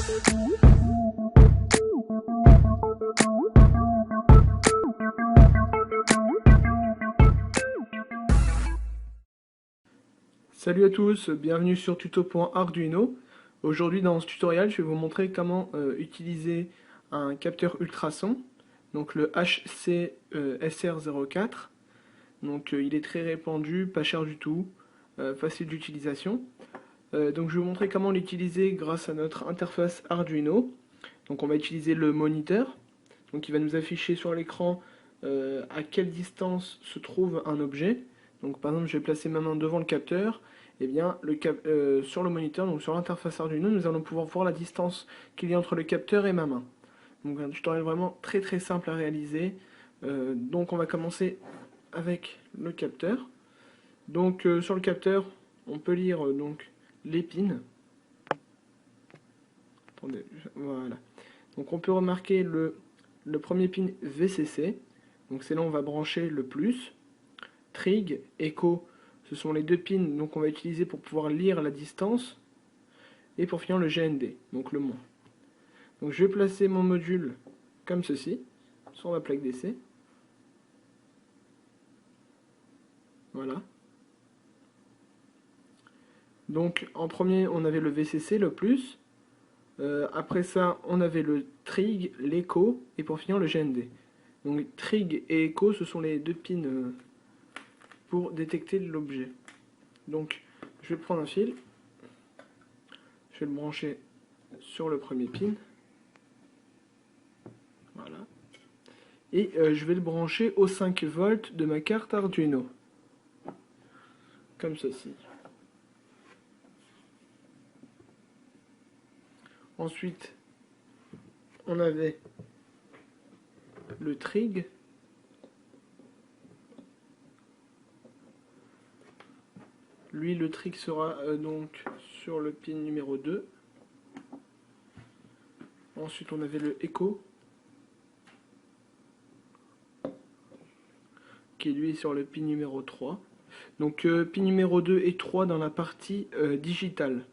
Salut à tous, bienvenue sur tuto.arduino. Aujourd'hui dans ce tutoriel, je vais vous montrer comment utiliser un capteur ultrason, donc le HC-SR04. Donc il est très répandu, pas cher du tout, facile d'utilisation. Donc je vais vous montrer comment l'utiliser grâce à notre interface Arduino. Donc on va utiliser le moniteur, donc il va nous afficher sur l'écran à quelle distance se trouve un objet. Donc par exemple je vais placer ma main devant le capteur. Et bien sur le moniteur, donc sur l'interface Arduino, nous allons pouvoir voir la distance qu'il y a entre le capteur et ma main. Donc un tutoriel vraiment très simple à réaliser. Donc on va commencer avec le capteur. Donc sur le capteur, on peut lire donc les pins. Attendez, voilà. Donc on peut remarquer le premier pin VCC. Donc c'est là où on va brancher le plus. Trig, Echo, ce sont les deux pins qu'on va utiliser pour pouvoir lire la distance. Et pour finir le GND, donc le moins. Donc je vais placer mon module comme ceci, sur ma plaque d'essai. Voilà. Donc en premier on avait le VCC, le plus. Après ça on avait le Trig, l'Echo et pour finir le GND. Donc Trig et Echo ce sont les deux pins pour détecter l'objet. Donc je vais prendre un fil, je vais le brancher sur le premier pin. Voilà. Et je vais le brancher aux 5 volts de ma carte Arduino. Comme ceci. Ensuite, on avait le trig. Lui, le trig sera donc sur le pin numéro 2. Ensuite, on avait le echo, qui lui est sur le pin numéro 3. Donc, pin numéro 2 et 3 dans la partie digitale.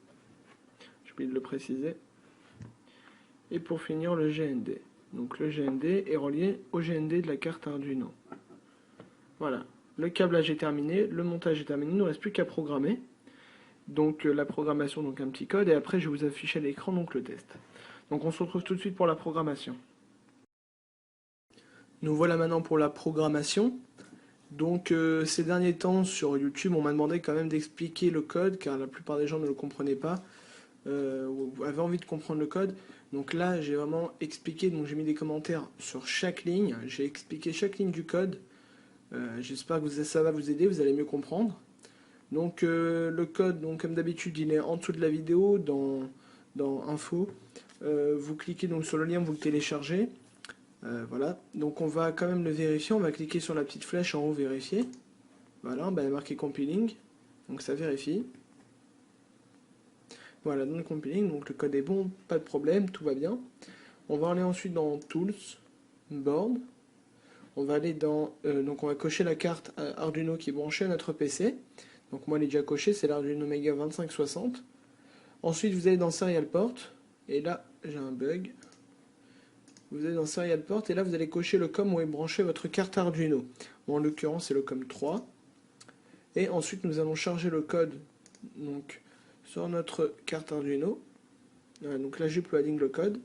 J'ai oublié de le préciser. Et pour finir, le GND. Donc, le GND est relié au GND de la carte Arduino. Voilà. Le câblage est terminé, le montage est terminé, il ne nous reste plus qu'à programmer. Donc la programmation, donc un petit code, et après je vais vous afficher à l'écran donc le test. Donc on se retrouve tout de suite pour la programmation. Nous voilà maintenant pour la programmation. Donc ces derniers temps sur YouTube, on m'a demandé quand même d'expliquer le code, car la plupart des gens ne le comprenaient pas, ou avaient envie de comprendre le code. Donc là j'ai vraiment expliqué, donc j'ai mis des commentaires sur chaque ligne, j'ai expliqué chaque ligne du code. J'espère que ça va vous aider, vous allez mieux comprendre. Donc le code, donc, comme d'habitude, il est en dessous de la vidéo, dans Info. Vous cliquez donc sur le lien, vous le téléchargez. Voilà, donc on va quand même le vérifier, on va cliquer sur la petite flèche en haut, vérifier. Voilà, il y a marqué Compiling, donc ça vérifie. Voilà, donc Compiling, donc le code est bon, pas de problème, tout va bien. On va aller ensuite dans Tools, Board. On va aller dans, donc on va cocher la carte Arduino qui est branchée à notre PC. Donc moi elle est déjà cochée, c'est l'Arduino Mega 2560. Ensuite vous allez dans Serial Port, et là j'ai un bug. Vous allez dans Serial Port, et là vous allez cocher le COM où est branché votre carte Arduino. Bon, en l'occurrence c'est le COM 3. Et ensuite nous allons charger le code donc, sur notre carte Arduino. Voilà, donc là j'ai planning le code.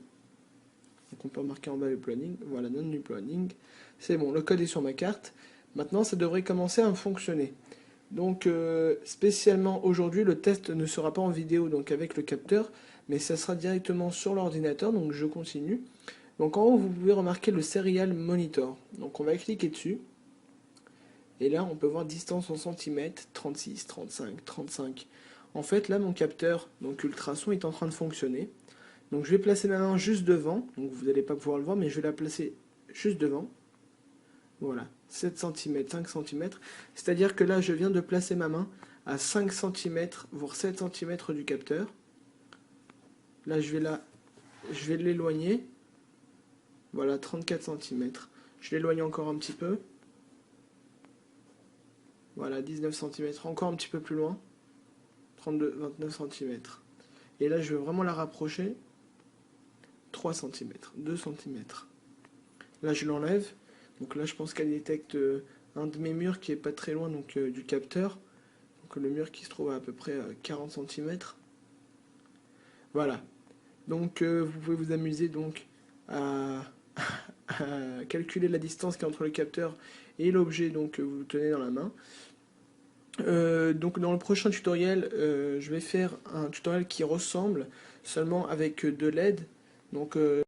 Donc on peut remarquer en bas le planning. Voilà, non du planning. C'est bon, le code est sur ma carte. Maintenant ça devrait commencer à fonctionner. Donc spécialement aujourd'hui le test ne sera pas en vidéo donc avec le capteur, mais ça sera directement sur l'ordinateur, donc je continue. Donc en haut vous pouvez remarquer le Serial Monitor. Donc on va cliquer dessus. Et là on peut voir distance en centimètres, 36, 35, 35. En fait là mon capteur, donc ultrason, est en train de fonctionner. Donc je vais placer ma main juste devant, donc vous n'allez pas pouvoir le voir, mais je vais la placer juste devant. Voilà, 7 cm, 5 cm. C'est-à-dire que là, je viens de placer ma main à 5 cm, voire 7 cm du capteur. Là, je vais l'éloigner. Voilà, 34 cm. Je l'éloigne encore un petit peu. Voilà, 19 cm. Encore un petit peu plus loin. 32, 29 cm. Et là, je vais vraiment la rapprocher. 3 cm, 2 cm. Là je l'enlève, donc là je pense qu'elle détecte un de mes murs qui est pas très loin donc, du capteur. Donc le mur qui se trouve à peu près 40 cm. Voilà. Donc vous pouvez vous amuser donc à, à calculer la distance qui est entre le capteur et l'objet donc que vous tenez dans la main. Donc dans le prochain tutoriel, je vais faire un tutoriel qui ressemble seulement avec de l'aide. Donc